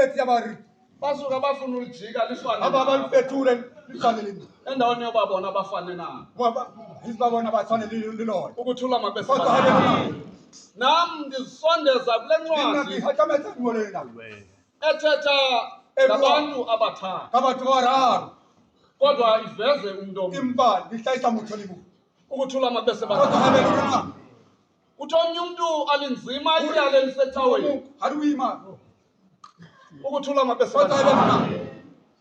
State yabari. basuka bafuna ulijika lifane Ababalifethule lifanele. endaweni yobabona abafane na Ngoba isibabona bafanele lilona. ukuthula mabese Kodwa haleluya. nami ndizisondeza kule Mina ncwadi ngihakameza ngolena. ethetha ngabantu abathathu Abantu bararo. kodwa iveze umuntu Imba lihlayisa mutho libu. ukuthula mabese Kodwa haleluya. uthi omnye umntu alinzima ityala elisethaweni Haruima. ukuthula mabese Kodwa haleluya.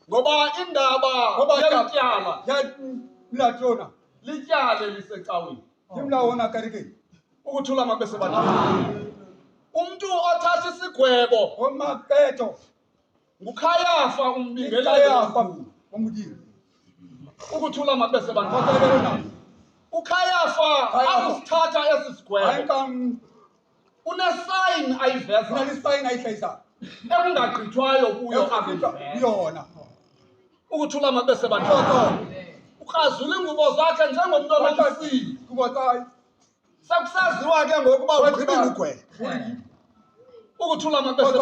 ngoba indaba yetyala Ya mlatona. lityala elisecaweni Imlaona karike. ukuthula mabese umntu othatha isigwebo Omaketo. nguKhayafa umbingeleli Kayafa omudiri. ukuthula mabese Kodwa haleluya. uKhayafa akusithatha esi sigwebo Ayikam unesayini ayiveza unalisayina ayihlayisa. ekungagqithwayo kuyo aveza Yona. ukuthula mabese Kodwa ukrazula ingubo zakhe njengomntu onomsili kubatsai. sekusaziwa ke ngokuba ugqibile ugwele ukuthula mabese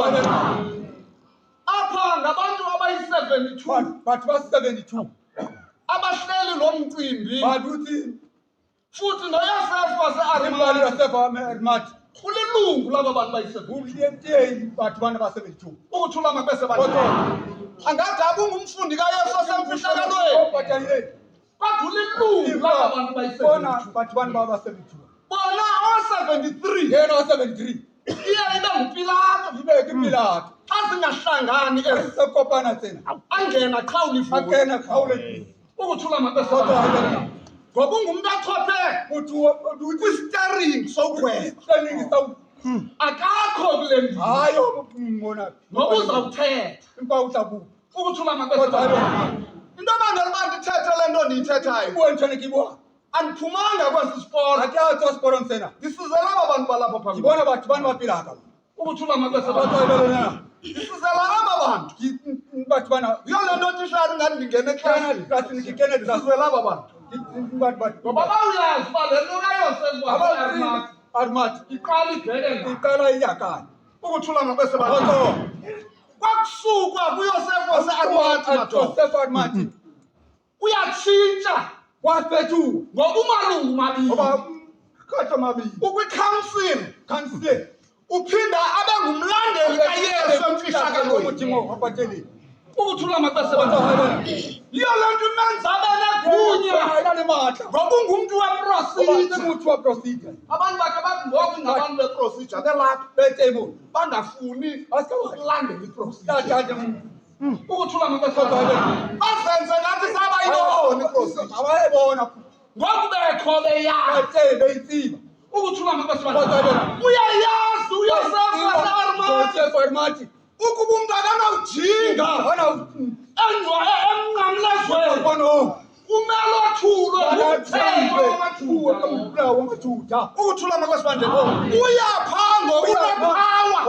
apha ngabantu abayi-72 But was 72. abahleli lo mcimbi But uthi futhi noyosefu imali wase-arimani yasefa Mat. ulilungu laba bantu bayi-72 Ubiyemthe but bana ba 72. ukuthula mabese Kodwa angathi abungumfundi kayesu osemfihlakalweni batayile. kodwa ulilungu laba bantu Bona bayi-72 but bana ba 72. bona o-73 Yena wa 73. iye ibe ngupilato Ibeke Pilato. xa zingahlangani ezi Sekopana tsena. angena qhawula ivuka Akena khawule. ukuthula mabese Kodwa haleluya. ngoba ungumntu achophe Uthi uthi kwisitering sogweba standing saw. akakho kule ndlu Hayo ngona. ngoba uzawuthetha Impawu utabu. ukuthula mabese Kodwa haleluya. into abangela uba ndithethe le nto ndiyithethayo Ubonjani kibwa. andiphumanga kwesi siporo Atya sporon tsena. ndisizela aba bantu balapha phambili Ngibona bathu bana bapilaka. ukuthula mabese Kodwa haleluya. ndisizela aba bantu Bathu bana yiyo le nto tishari ngathi ndingene eklasini ndikene ndisizela aba bantu bathu ngoba bawuyazi uba le nto kayosefu abathi armat iqala ibheke iqala iyakani ukuthula mabese kodwa kwakusukwa kuyosefu wase-armati madoda Joseph armat uyatshintsha wasiphethu ngoba umalungu mabili ngoba khatha mabili ukwikhansili kansile uphinda abe ngumlandeli kayesu emfihlakalweni umutimo wabateli ukuthula mabese kodwa haleluya yiyo le nto imenza abe negunya ayilale matla ngoba ungumntu weprosija umuthi wa procedure abantu bakhe bathi ngoku ngabantu beprosija belapha betable bangafuni ukulandela iprosija tatata ukuthula mabese kodwa haleluya bazenze ngathi sabayibona iprosija awayebona ngoku bekho beyazi bethe beyitsiba ukuthula mabese kodwa haleluya uyayazi uyosefu wase-armati Joseph armat ukuba umntu akanawujinga hana emnqamlezweni kono kumele othulwe wamajuda ukuthula makwesibanje uyapha ngokunepawa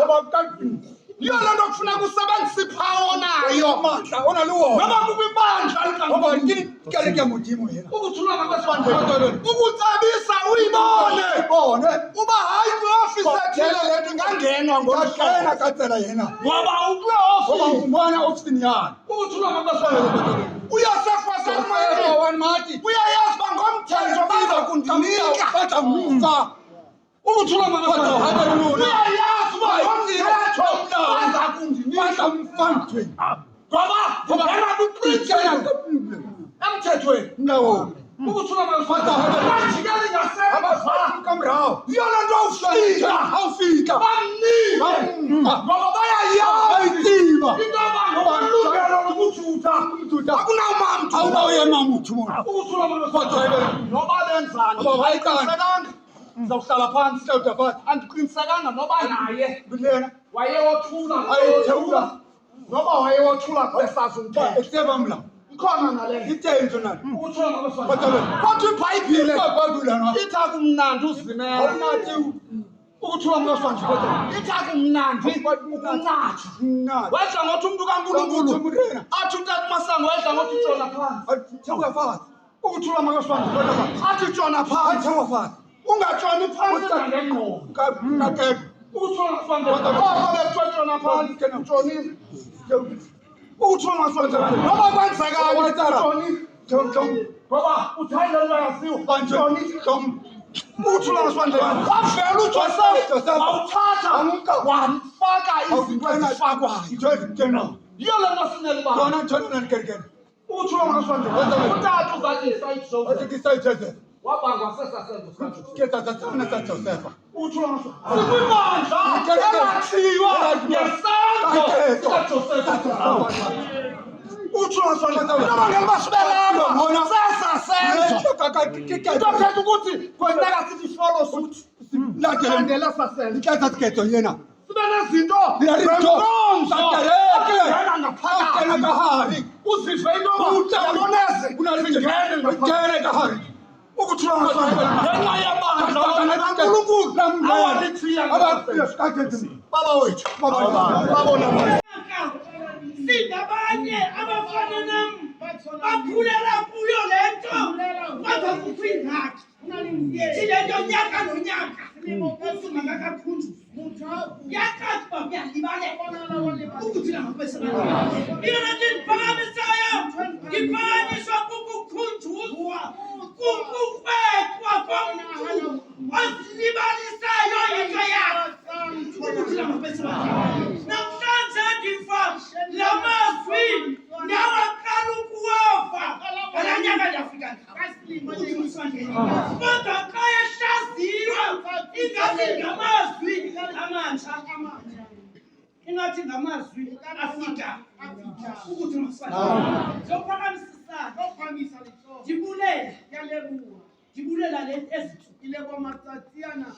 yiyo le nto kufuneka usebenzisa iphawa onayo mandla onaluwo noba kukwibandla ngoba likanguqu kereke mudimo yena ukuthula makwesibanje ukucebisa uyibone bone uba hayi kwiofisi ethile le nto ingangenwa ngolu kahlena hlobo katsela yena ngoba ukule ngoba ofisi umana ofisini yana ukuthula makwesibanje uyosefu wasearmati wanmati uyayazi uba ngomthetho baza kundinika baza mufa ukuthula makwesibanje haleluya uyayazi uba ngomthetho baza kundinika baza mfantweni ngoba ndingena kwiprinsiphu emthethweni ndawo ukuthula makwesibanje bajikele ngasemva abafana kamrawo yiyo le nto awufika awufika bamnika ngoba bayayazi ayitsiba into yoba ngobalungelo lokuthutha umduda akunawumamntu awunawuyema muthu mona ukuthula makwesibanje noba benzani Ngoba hayiqani. andiqinisekanga ndizawuhlala phantsi sawuda phansi andiqinisekanga noba naye bilena wayewothula ayithewula noba wayewothula kwesazi umthetho eseba mla ikhona naleyo itenzo nani ukuthula makwesibanje kodwa kodwa ibhayibhile kwakwadula na ithi akumnandi uzimela awunathi ukuthula makwesibanje ithi akumnandi ukunqatshwa nathi wedla ngothi umntu kankulunkulu umurena athi utata umasango wedla ngothi utshona phansi athewula fast ukuthula makwesibanje athi utshona phansi athewula fast ungatshoni phantsi nangengqondo kakekho Ukuthula ngasonto. Bekuthothwa naphansi ke utshonile. Ukuthula ngasonto. Noma kwenzekani utshonile. Ngoba uthayile uyaziwa bantshoni uthula ngasonto. Wavela uJoseph wawuthatha wafaka izinto ezifakwayo. Yiyo le nto sinele ba. Yona ntshonile nkenkene. Uthula ngasonto. Utata uzalisayijoseph. Wabangwa sesasenzo sikaJoseph. Uthula sikwimandla elathiwa ngesandla sikaJoseph. Uthula ngasonto. Noma ngelibasibeleko bona sesasenzo. Into ethetha ukuthi kweneka sithi follow suit. Landela sasenzo. Inhlanhla yena. Sibe nezinto ngena ngaphakathi. Uzizwe into yaboneze kunalingene ngaphakathi. Ukuthula ngasonto. Ngenxa yamandla kaNkulunkulu. Baba wethu. Babona manje. Singabanye abafana nam bakhulela kuyo lento kodwa kukho ingxaki yithi lento nyaka nonyaka usuma ngakakhunjuzwa yakathi bakuyalibalela ukuthi langakwesebani yona ndiphakamisayo ndiphakanyiswa kukukhunjuzwa kukukwekwa komntu osilibalisayo into yakho ukuthi langakwesebani namhlanje ndifa lamazwi ndawaqala ukuwava ngalaa nyaka ndiyafika kodwa xa ehlaziywa ingathi ngamazwi amatsha ingathi ngamazwi afika ukuthi masifane ndibulela le ezithukile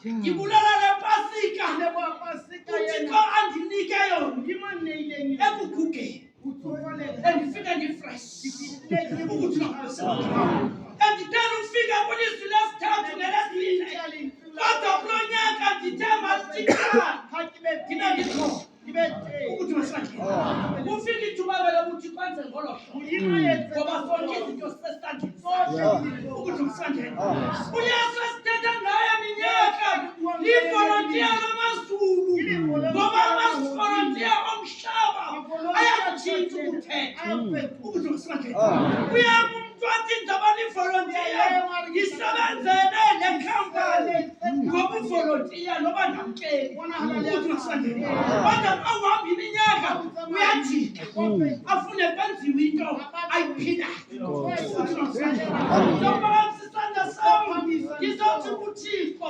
ndibulela le pasika uthixo andinike yona ekugugeni endifike ndifresh ukuthi endithanda ufika kwilizwi lesithathu nelesine kodwa kulo nyaka ndithe masithixana ndibe ndikhona ukuthi masifane ufike ithuba vele ukuthi kwenze ngolo ngoba sonke izinto sesandleni ukuthi msandleni uyesu esithetha ngayo minyaka livolontiya lamaZulu ngoba amavolontiya omhlaba ayakutshintsha ukuthetha ukuthi msandleni uyamntu athi ndaba livolontiya yisebenzele nekhampani ngoba uvolontiya noba ndamkeli ukuthi msandleni kodwa awuhambi iminyaka uyajika afune kwenziwe into ayiphilayo sisanda sami ngizothi kuThixo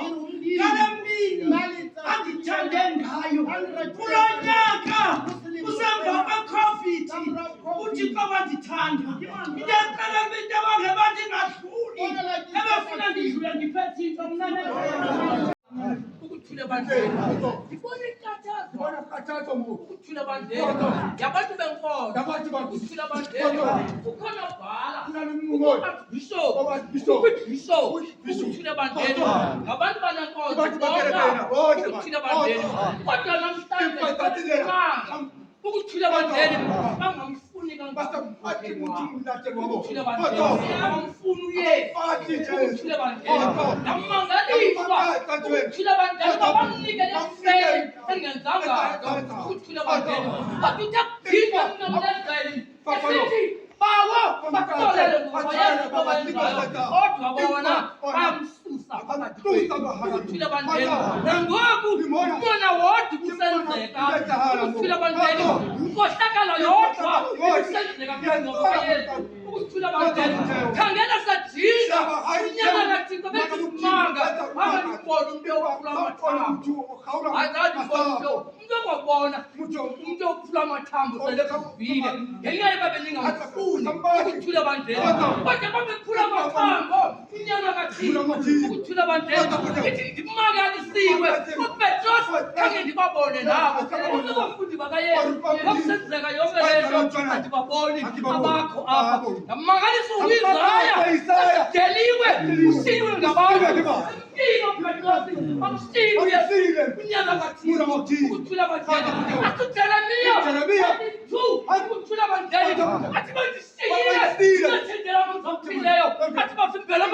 ngale mini andithande ngayo kulo nyaka kusemva kweCovid uThixo wandithanda ngiyacela into abangabandingadluli ebefuna ndidlule ngiphethe into mna ukuthule bandlela ngibona ikathazo ukuthule bandlela yabantu benkolo ukuthule bandlela ukhona bhala bishop ukuthule bandlela ngabantu banenkolo ukuthule bandlela kodwa namhlanje ukuthule bandlela bangamfuni ukuthule bandlela bangamfuni ukuthule bandlela namangaliswa ukuthule bandlela bamnike lesifeni engenzanga ukuthule bandlela batutha kuphinda kunamlenzeli esithi bawo bakuxolele ngoba yesu babalingayo kodwa bona bamsusa ukuthule bandlela nangoku umona wodwa kusenzeka ukuthule bandlela inkohlakalo yodwa isenzeka ngoba yesu ukuthule bandlela khangela sajika unyaka kaThixo besimanga abangibona umuntu ophula amathambo azadibona umuntu okwabona umuntu ophula amathambo selekuvile ngenxa yoba beningamfuni ukuthule bandlela kodwa babephula amathambo unyaka kaThixo ukuthule bandlela ithi ndimangalisiwe uPetros khange ndibabone nabo abafundi bakayesu ngokusenzeka yonke lento andibaboni abakho apha ndamangalisa uIsaya deliwe usiwe ngabantu amsile unyaka kaThixo ukuthula bandlela athi Jeremiya ukuthula bandlela athi bandisiyile bathendela amazophileyo athi bavimbela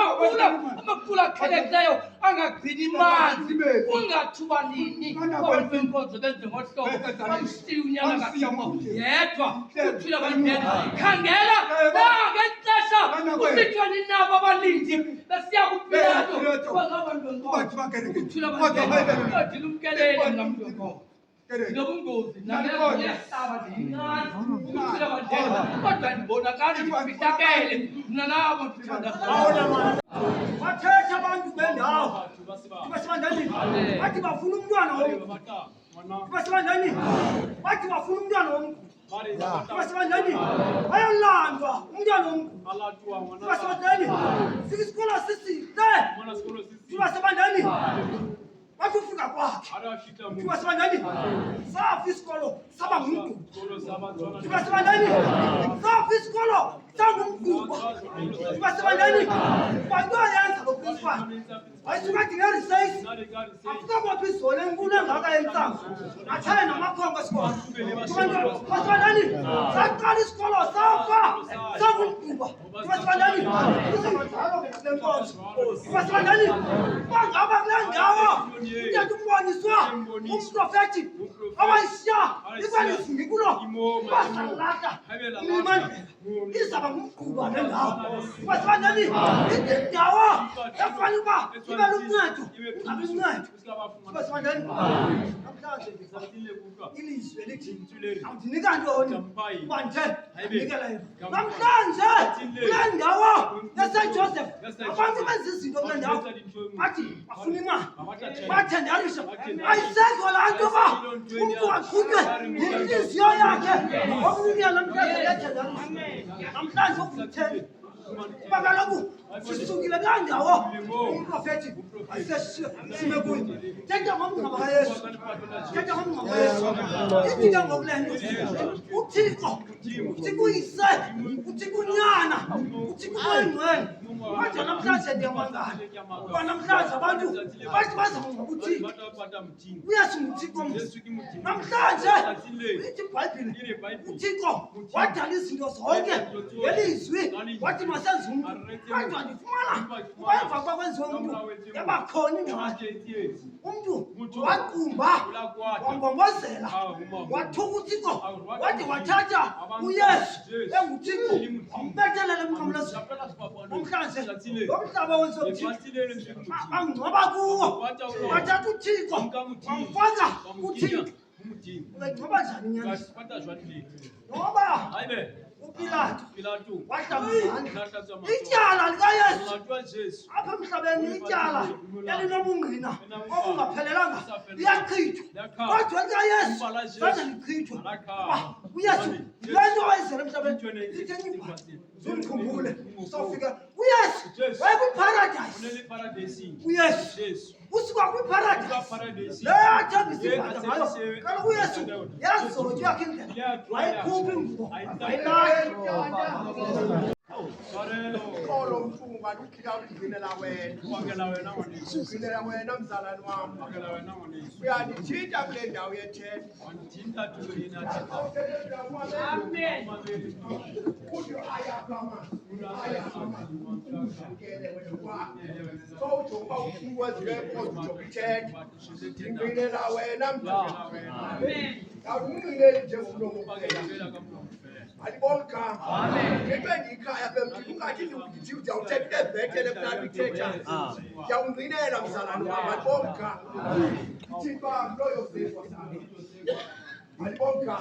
amakula akhelekileyo bangagcini imanzi kungathuba nini abantu benkonzo benze ngohlobo bamsiya unyana kaTshomo yedwa uthule abantwana khangela ngexesha usithwa ninabo abalindi besiya kuPilato bangabantu benkonzo uthule abantwana othi lumkelele ngamuntu wenkonzo nobungozi nangeziyasaba ndiyincane uthule abantwana kodwa ndibonakala ndifihlakele mna nabo ndithanda wathetha abantu bendawo basebandani bathi bafuna umntwana womntu basebandani bathi bafuna umntwana womntu basebandani bayalandwa umntwana womntu basebandani sikisikolo siside basebandani bathi ufika kwakhe basebandani safa isikolo saba ngumntu basebandani safa isikolo sangumguba basebandani bantoyenza lo principal ayisuka dinga research afika maphisole enkulu engaka yentsangu athaya namakhongo esikolo basebandani saqala isikolo safa sangumguba basebandani kusenjalo ke lenkonzo basebandani bangaba kule ndawo uyathi umboniswa umprofethi abayishiya ibalisinyikulo basalata imandela izaba ngumguba le ndawo basebandani indawo efana uba ibe luncedo ungabi luncedo basebandani namhlanje ilizwe lithi awundinika ntoni uba ndithe ndinikela yena namhlanje kule ndawo yaseJoseph abantu benza izinto kule ndawo bathi bafuna imali bathendanisha ayisekho laa nto uba umntu aqhutywe yintliziyo yakhe okunikela namhlanje yathendanisha namhlanje okuzitheni kuba kaloku sisukile kulaa ndawo umprofethi sime kuyo thetha ngomngcwabo kaYesu thetha ngomngcwabo kaYesu ithi ke ngoku le nto uthixo uthi kuyise uthi kunyana uthi kumoyingcwele manje namhlanje ndiyamangala kuba namhlanje abantu bathi bazangcwaba uthixo uyesu nguthixo namhlanje ithi ibhayibhile uthixo wadala izinto zonke ngelizwi wathi masenze umntu kodwa ndifumana uba emva kwakwenziwe umntu yabakhona ingxaki umntu waqumba wambombozela wathuka uthixo wade wathatha uyesu enguthixo wambethelela emnqamlezweni namhlanje lo mhlaba wenziwe uthixo bangcwaba kuwo wathatha uthixo wamfaka uthixo ungengcwaba njani nyani ngoba uPilato wadamzana ityala likaYesu apha emhlabeni ityala elinobungqina okungaphelelanga liyachithwa kodwa likaYesu zange lichithwe uYesu le nto wayizele emhlabeni litheni ibhasi zundikhumbule sawufika uYesu wayekwiparadise uYesu usuka kwiparadise le yathembisa ibhada ngayo kaloku uYesu yazotywa yakhe indlela wayikhupha ingubo Kolo mfunga lukhila ulingenela wena ulingenela wena mzalwane wami uyandithinta kule ndawo yethetha amen kuthi ayakama so ujoba ukwenziwe konke ukuthetha ulingenela wena mzalwane amen awungingeli nje umlomo alibonka into endiyikhaya bemthi ungathi ndithi uyawuthetha ebhetele mnandi uthetha ndiyawungqinela mzalwane wam alibonka thixo lo yosefu alibonka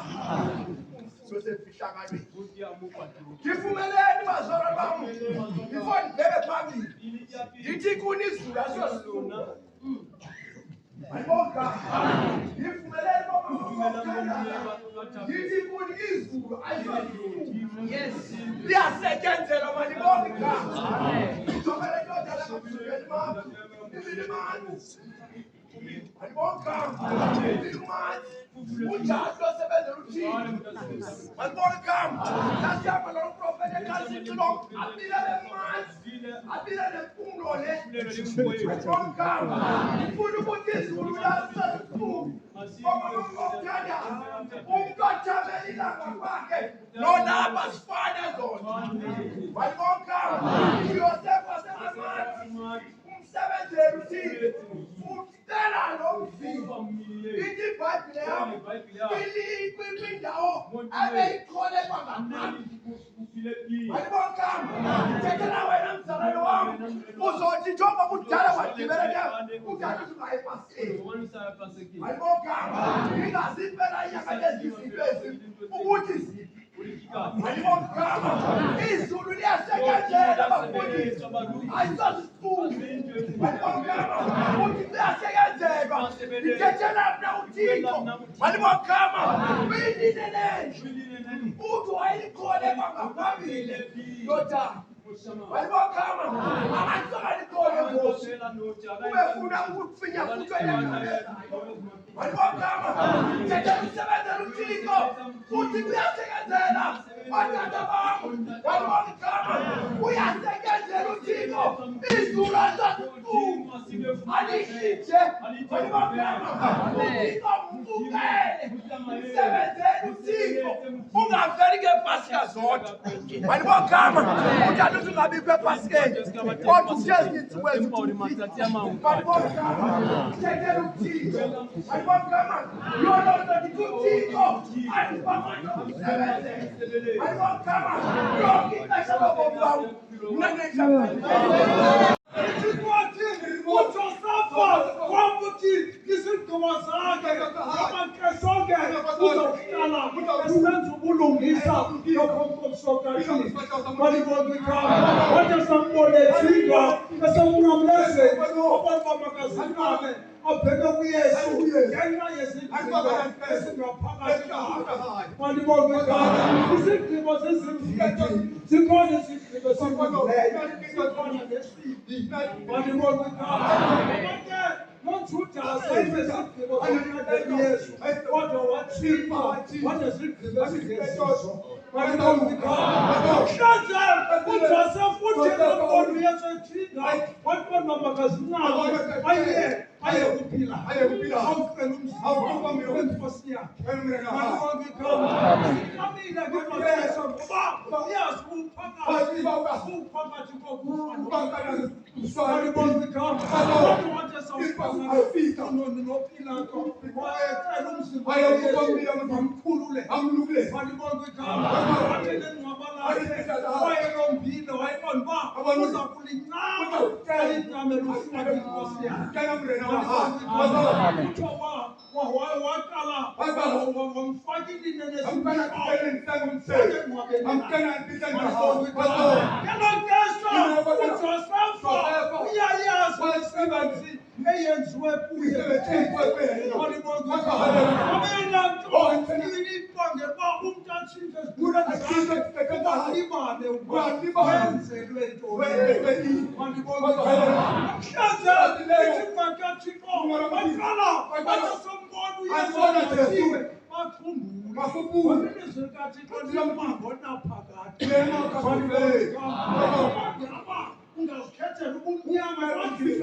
sosefihlakani ndivumeleni bazalwane bam before ndibheke phambili ndithi kunizulu asiyosuna alibonka ndivumeleni ndithi kuni izulu liyasetyenzelwa malibonka alibonka unjalo osebenzela uthixo malibonka sasihamba nomprofeti ekhalisitlom abilele manzi abilele mfundo le malibonka ifuna ukuthi izulu yasesuku okokuthanda umntu athabela ilanga kwakhe nolapha sifane zona malibonka uyosefu asemanzi umsebenzela uthixo abeyikholelwa ngaphambi. Walibona thethela wena mzalwane wami uzothi njengoba kudala wadibela udala uzungayipaseki. Walibona ingazi impela inyanga lezi zinto ukuthi ziphi. Walibona izulu liyasekenzela abafundisi ayisasifundi. Walibona uthi liyasekenzeka lithethela mna uThixo. Walibona uyinileleyo uthi wayikholelwa ngaphambili yodala. Walibona amasokalikhole Nkosi ubefuna ukufinya futhi walibona thethela usebenzela uThixo futhi kuyasekenzela batata bami. Walibona uyasekenzela uThixo izulu azasifundi alishintshe. Walibona uThixo mvukele msebenzela uThixo ungaveli ngepasika zodwa. Walibona uthanda ukuthi ungabi kwepasikeni kodwa uhlezi ngithi wenza ukuthi thethela uThixo. Walibona yona uzothi uThixo ayibamana umsebenzele. Walibona yonke ixesha lobomi bawo abheke kuYesu ngenxa yezigqibo izigqibo zezimvidi zikhona izigqibo ezilungileyo zikhona nesibi. NoJudas wayezizigqibo zokuyesu kodwa wathimba wanezigqibo ezingezizo. Namhlanje uJoseph uJesu uYesu ethinda wabona makazinqaba aye kuphila awucela umzimba wenkosi yakhe. Amina ngemaxesha ngoba uyazi uphakathi kokufa noPilato wayecela umzimba amkhulule wayelombile wayebona uba uza kulincama igama lufuna inkosi yakhe. Waqala wamfaka ilinene uyayazi imisebenzi eyenziwe kuye. Ibangela uba umntu atshintshe eziguleni zakhe ungalibale wenzelwe ntoni. Namhlanje ithi baqala basombona uYesu bakhumbule ilizwi likaThixo liyambona phakathi. Ungazikhethela ubumnyama namhlanje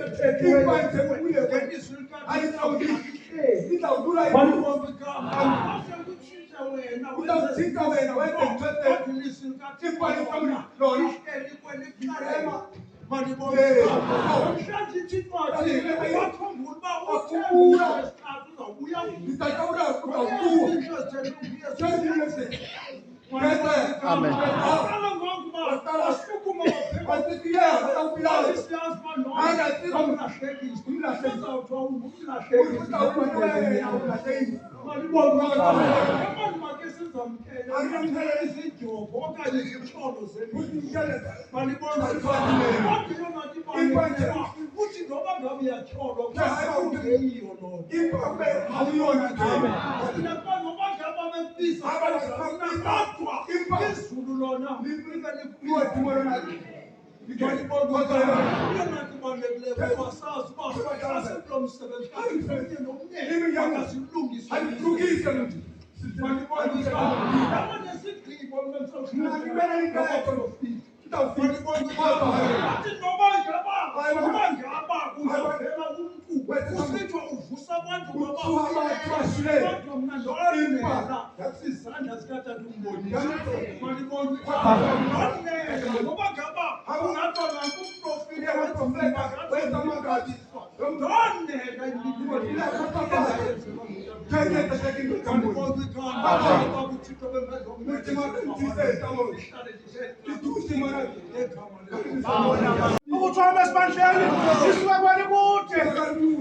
Ukuthwala esibandleni isuka kwalikude.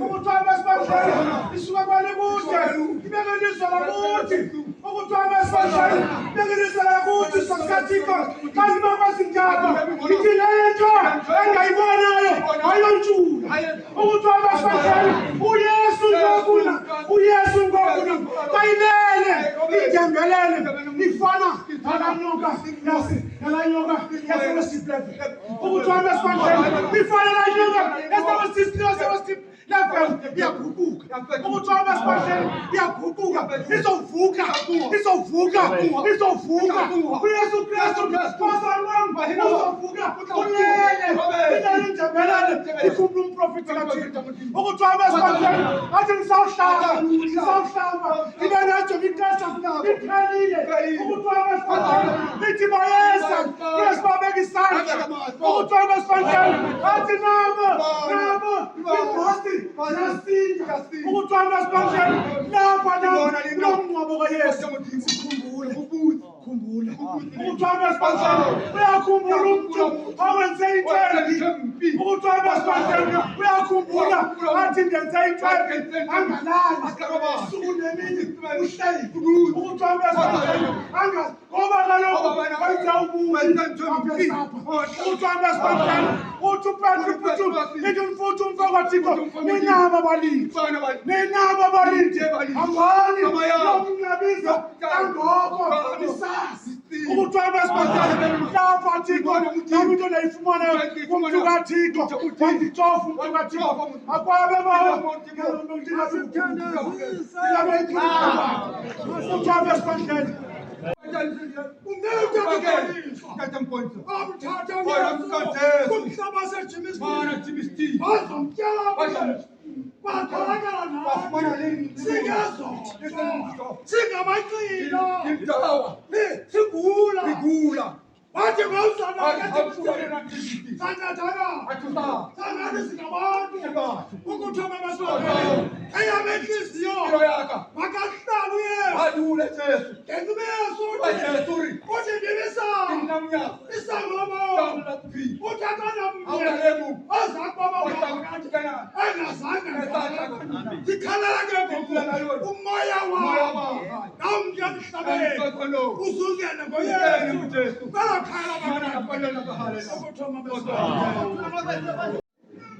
Ukuthwala esibandleni isuka kwalikude. Ibeke ilizwe lakuthi. Ukuthwala esibandleni ibeke ilizwe lakuthi sokusathika. Kanti bakwazi njalo. Ithi lento engayibonayo ayontshula. Ukuthwala esibandleni uYesu ngokuna. UYesu ngokuna. Kayilele indembelele ifana nalanyoka yasi. Nalanyoka yasebesiplefe. Ukuthwala esibandleni ifana nalanyoka yasebesiplefe. Iyaguquka. Ukuthwala esibandleni iyaguquka. Izovuka. uYesu Kristu Nkosana wami uzovuka. Ulele indembelele ikhumbula umprofeti kaThixo. Ukuthwala esibandleni athi ngisawuhlaba. Ibe najo ikasa iphelile. Ukuthwala esibandleni lithi bayeza. Yesu babeka isandla. Ukuthwala esibandleni athi nabo inkosi yasinda. Ukuthwala esibandleni lapha yomngcwabo kaYesu. Khumbula. Ukuthwala esibandleni uyakhumbula umuntu owenze into embi. Ukuthwala esibandleni uyakhumbula athi ndenze into embi angalali. Usuku nemini uhleli. Ukuthwala esibandleni angazi ngoba kaloku wenza ububi. Ukuthwala esibandleni uthi uPetru ithi mfuthu umfakathiko ninabo abalindi. Hambani nomnqabisa kangoko isazi. Ukuthwala esibandleni lapha Thixo nami into ndayifumana kumntu kaThixo. Wanditofa umntu kaThixo. Akwabe bawo ukuthwala esibandleni wathi ngawuzana sangathi singabantu ukuthoma amaswabeni eyabenhliziyo wakahlala uYesu ngentubeyesu uthi ndibisana isangoma uthi akanamnye ozakubaba engazange ndikhalela ke ngoku umoya wami nawumnye emhlabeni uzungene ngoYesu.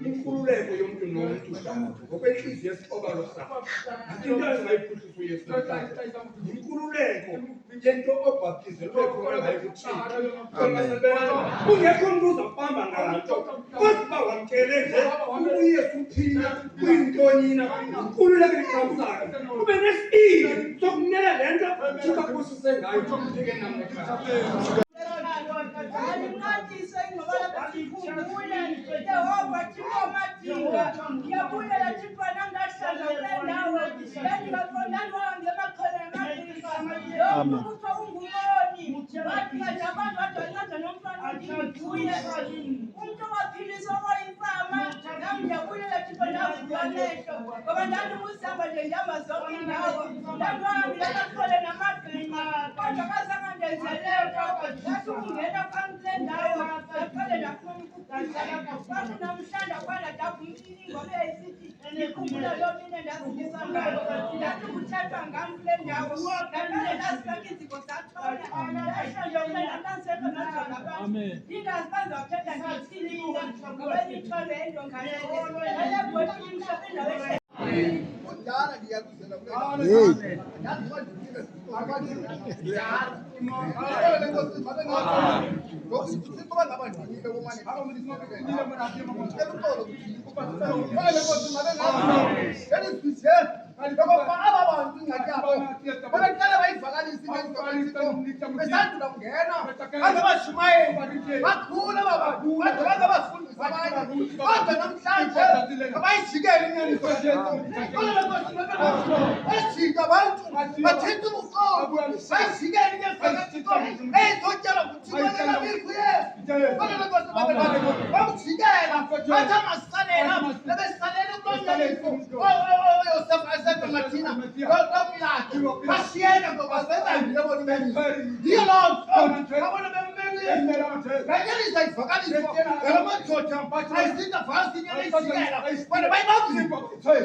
Inkululeko yomuntu nomuntu ngokwenhliziyo yesixobalo sakhe. Into engayiphuhlisa uYesu namhlanje. Inkululeko yento obhaptizelwe khona ngayo kuThixo. Kungekho umuntu uzobamba nganto. Kodwa wamkele nje uYesu uphila kuyintonyina. Inkululeko iqhamuzayo. Kube nesibili sokunela lento sikapusise ngayo ngeke namhlanje. Alimnqathise ingqola besikhumbule Yehova Thixo Madinga ngiyabulela Thixo nangahlala kule ndawo bendingaqondanga ngemaqheleni amabili yonke ukuthi ungumoni bathi kanje abantu badancaza nomntwana ndinguye umuntu waphilisa okwayimfama nami ndiyabulela Thixo ndavula amehlo ngoba ndandibusamba nje ndihamba zonke indawo ndandihambile amathole namabhinqa kodwa kazange ndenzeleko ngathi ungena phansi le ndawo ndaqale ndafuna ukugqisela kwathi namhlanje kwala ndavumile ngoba isithi ndikhumbula loo mine ndazilisa ngayo ndathi kuthethwa ngam kule ndawo ndaqale ndazifaka iziko zathona ndahlanjokela nansekho najonga abantu ndingazi bazawuthetha ngithini ngoba lithole endongalele elebhoti imhlophe endawo Kudala ngiyakuzela abanye kodwa namhlanje abayijikela inyaniso ejika abantu bathetha ubuqobo bayijikela inyaniso eyizotyela kuthiwelela bikuye bamjikela bathi amasisalela ebesisalela kulonyaniso oyosefa esebemathina kwamlakhe bashiyeka ngoba sebandileboninyaniso yiyo loo nto abona bemmeluyenganyaniso ayivakaliswa elamadoda ayisita fast inyana ijikela bona bayibambile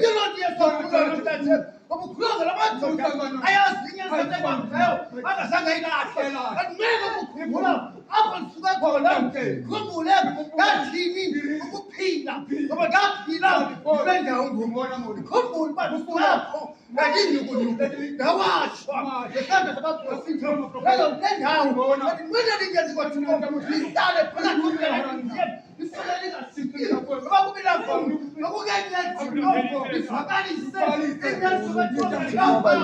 yiyo loo nto yesokulonomthathe obukhulongo lamadoda ayazi inyaniso ebambileyo angazange ayilahle andimele ukukhumbula apho ndisuka khona khumbule ngathini ukuphila ngoba ngaphila kule ndawo ngumona khumbule uba ndisulapho ngandindukuduku ndawashwa ngesandla sabaprofita leyo kule ndawo andimele lingenzikwathiihlale phakathi kwelaaie ifuna lingasikile ngoba kubilapho nokukenyezilo ivakalise inyanisokathiaa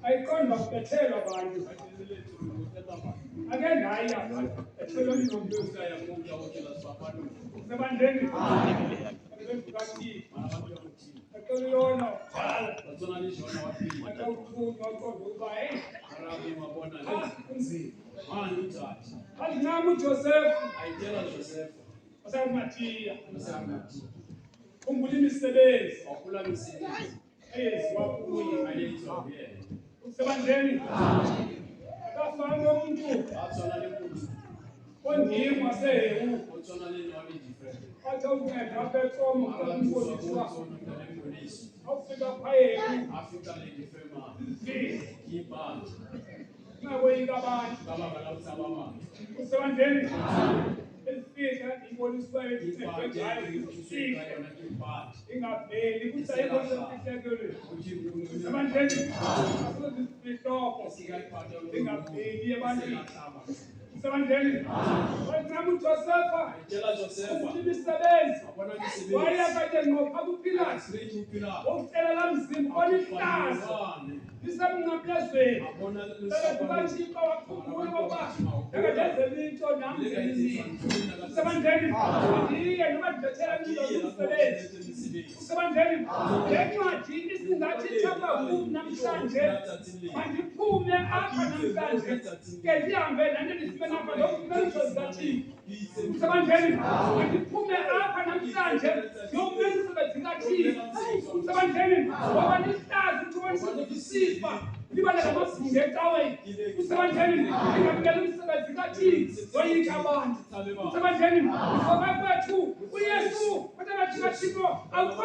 ayiqonda ukubethelwa abantu ake ndaya ethelweni nombuso sebandleni akeliyona akawuthuma aqonda ukuba kunzima azinami uJosefu asakumatiya khumbula imisebenzi eyenziwa kuye usebandleni akafani umuntu ondima sehewu athi unceda apha eTsomo kampoliswa awufika phayehu ungakoyika abantu usebandleni ezifika ipoliswa ethethwe ngayo ingaveli kusayibosefihlekele usebandleni asozisihloko ingaveli ebantwini Sebandleni. Wayinqaba uJosefa. Umsebenzi. Waya kade ngopha kuPilato. Ucela lamzimba olihlaza. Lisemnqamlezweni. Bathixo wakhumbula ngoba akadenze into nami ngenizini. Sebandleni. Ndiye noma ndibethela umsebenzi. Sebandleni. Lencwadi isingathi ithapha kubi namhlanje. Mandiphume apha namhlanje. Ke ndihambe nani ndifike apha lokho zikaThixo. Sebandleni. Mandiphume apha namhlanje. Yomsebenzi kaThixo. Sebandleni. Ngoba lihlazi ithuba lisifa. Liba namabhungu ecaweni. Sebandleni. Ngingamkela umsebenzi kaThixo. Zoyika abantu. Sebandleni. Ngoba kwethu uYesu kaThixo awukho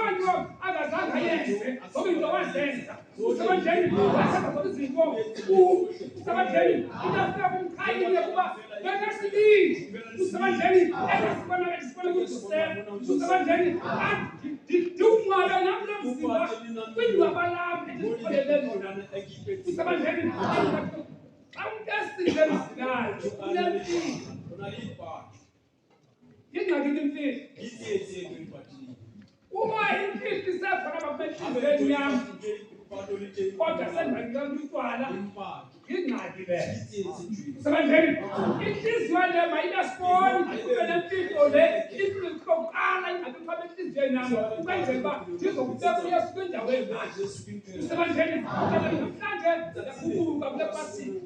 akazange ayenze. Ngoba into wazenza. Sebandleni. Wasenza zonke izinto. Sebandleni. Into kumkhayile kuba ngekasibili. Sebandleni. Esibona ukuthi sebandleni. Ndikunqabe nami mzimba. Kwindwaba lami endikholele lona. Sebandleni. Awunkesile mzinayo. Ingxaki imfihlo. Uma imfihlo isekhona bakumethizeni yami. Kodwa sengibangela utshwala. Ingxaki le. Sebandleni. Inhliziyo le mayingasiboni. Kube nemfihlo le. Imfihlo iqala ingxaki phakathi enhliziyweni yami. Ukwenzela uba ndizokubeka uYesu kwindaweni yakhe. Sebandleni. Namhlanje ndakhuphuka kule pasika.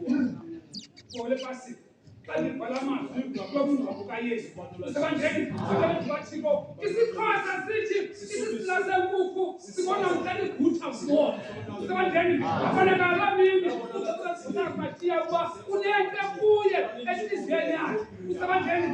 Kule pasika. Kanibhala amazwi ngomngcwabo kaYesu. Sebandleni. Bathixo. Isixhosa sithi isisila senkukhu sibona umntana igutha kubona. Sebandleni. Afanele lamini uSakmathiya uba unento kuye enhliziyweni yakhe. Sebandleni.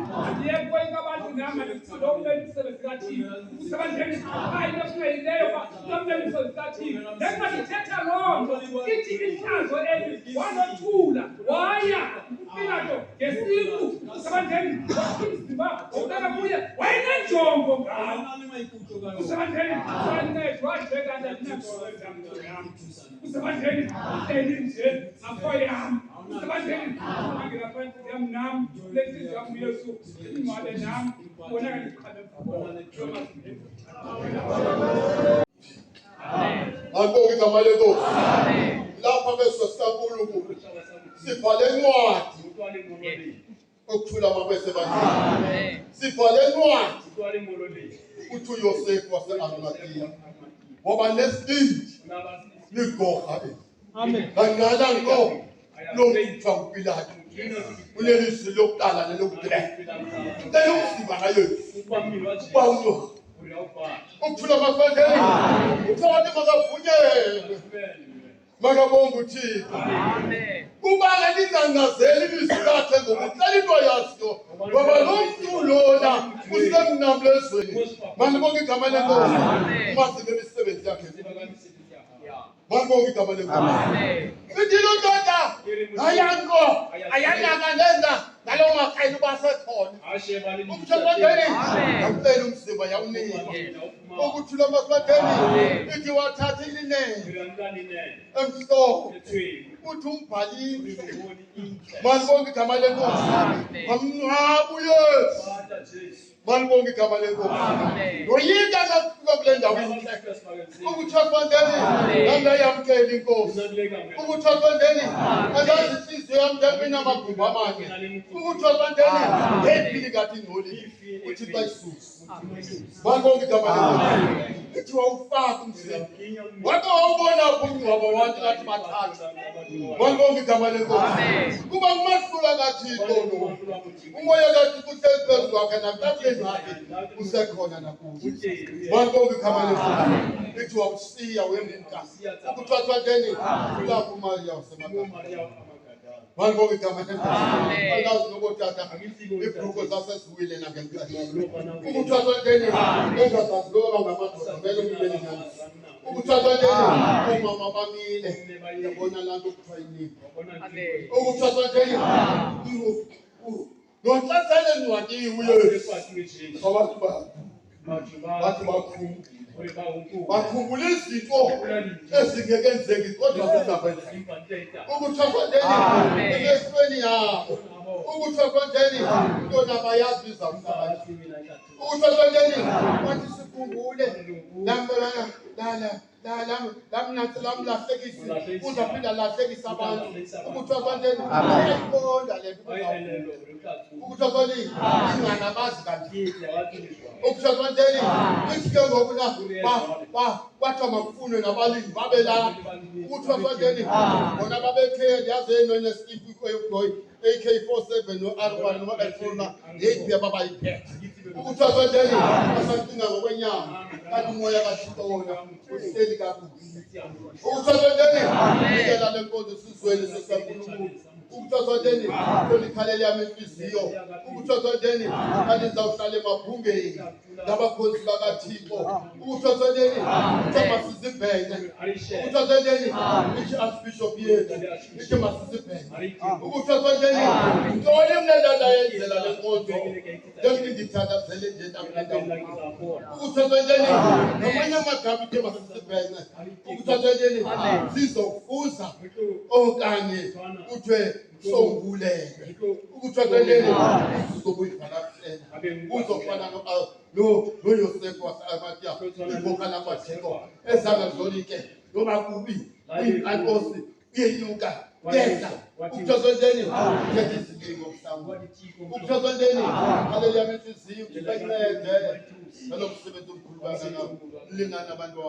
Yebo abantu nami ngikulo umsebenzi kaThixo. Sebandleni. Hayi leyo ba umsebenzi kaThixo. Ngenxa ithetha lonke ithi inhlanzo eli wanothula waya kuPilato ngesiku. Sebandleni. Umzimba ubeka kuye wayenenjongo ngawo. Sebandleni. Wancedwa njenganda ndinakusebenza yami. Sebandleni. Elinje apho yami. Sebandleni. Angilaphansi yami nami lethi yami Yesu ingcwabe nami bona ngiqhabe khona. Angibonge igama lenkosi. Lapha bese sikaNkulunkulu sibhale incwadi okuthula amabese bakhe. Sibhale incwadi uthi uYosefu wase-Arimatheya ngoba nesibindi ligoha. Amen. Kanqala ngo lokuthiwa nguPilato. Ulelizwi lokuqala nelokugcina. Ngicela ukusiba ngaYesu. Bawuno. Ukuthula amabandlela. Uthole makavunyelwe. Makabonga uThixo. Amen. Kuba ngelingangazeli ilizwi lakhe ngokucela into yaso. Ngoba lo mntu lona usemnamlezweni. Mandibonge igama lenkosi. Umazi ngemisebenzi yakhe. Mandibonge igama lenkosi. Amen. Sithi lo ndoda ayanko ayanaka lenza ngalo makhayini basekhona. Umthebandeni awucela umzimba yawunika. Okuthula amasibandeni ithi wathatha ilinene emhlophe uthi umbhalile. Mandibonge igama lenkosi. Amngcwaba uYesu. Mandibonge igama lenkosi. Noyika ngakufika kule ndawo ukuthwasandeni angayamkela inkosi. Ukuthwasandeni angazi inhliziyo yami ndemina amagumbi amanye. Ukuthwasandeni ngephili kathi ngoli uthi bayisusa. Mandibonge igama lenkosi. Ithi wawufaka umzimba. Wathi wawubona umngcwabo wathi kathi bathatha. Mandibonge igama lenkosi. Kuba ngumahlula kaThixo lo. Umoya kaThixo uhlezi phezu kwakhe nakuqapheni zakhe usekhona nakuyo. Mandibonge igama lenkosi. Ithi wawusiya wemka. Ukuthwasandeni kulapho uMaria wasemakhaya. Mandibonge igama lenkosi. Angazi nokotata ibhruko zasesiwile nangenkathi. Ukuthwasandeni engazazi loba ngamadoda vele umleni nyani. Ukuthwasandeni umama bamile yabona lanto kuthiwa yinika. Ukuthwasandeni nonhlasele ncwadi uYesu. Abantu bathi bakhumbula izinto ezingekenzeki kodwa zizakwenza. Ukuthwasandeni emesweni yabo. Ukuthwasandeni ukuthosondeni yona bayazi bizawuhlala ukuthosondeni wathi sikhumbule lamnathi lamlahlekisi uzaphinda lahlekisa abantu ukuthosondeni uyayiqonda le nto ukuthosondeni ingana bazi kanti ukuthosondeni ithi ke ngokuna kwathiwa makufunwe nabalimi babe lapha ukuthosondeni bona babekhendi yazeni nonesiphi kweyogoyi AK47 no-R1 no-F4 yeyiphi babayiphethe ukuthosondeni asacinga ngokwenyama kanti umoya kathixona uhleli kakuhle ukuthosondeni ikela lenkonzo esizweni sesikaNkulunkulu ukuthosondeni lolikhaleli yami inhliziyo ukuthosondeni alizawuhlala emabhungeni ngabakhonzi bakaThixo ukuthosondeni ithi masizibheke ukuthosondeni ithi archbishop yethu ithi masizibheke ukuthosondeni ntoni mnendanda yenzela lenkonzo ngengindithandazele nje ukuthosondeni ngamanye amagama ithi masizibheke ukuthosondeni sizokufuza okanye kuthiwe songuleke ukuthosondeni sizobuyivakashela uzofana noYosefu wase-Arimathea iboka lakwaThixo ezanga zolike noma kubi uyinkankosi uyenyuka yehla ukuthosondeni uthethe izilingo mhlawumbe ukuthosondeni haleluya menhliziyo uyincede nalomsebenzi omkhulu kangaka mlingana abantu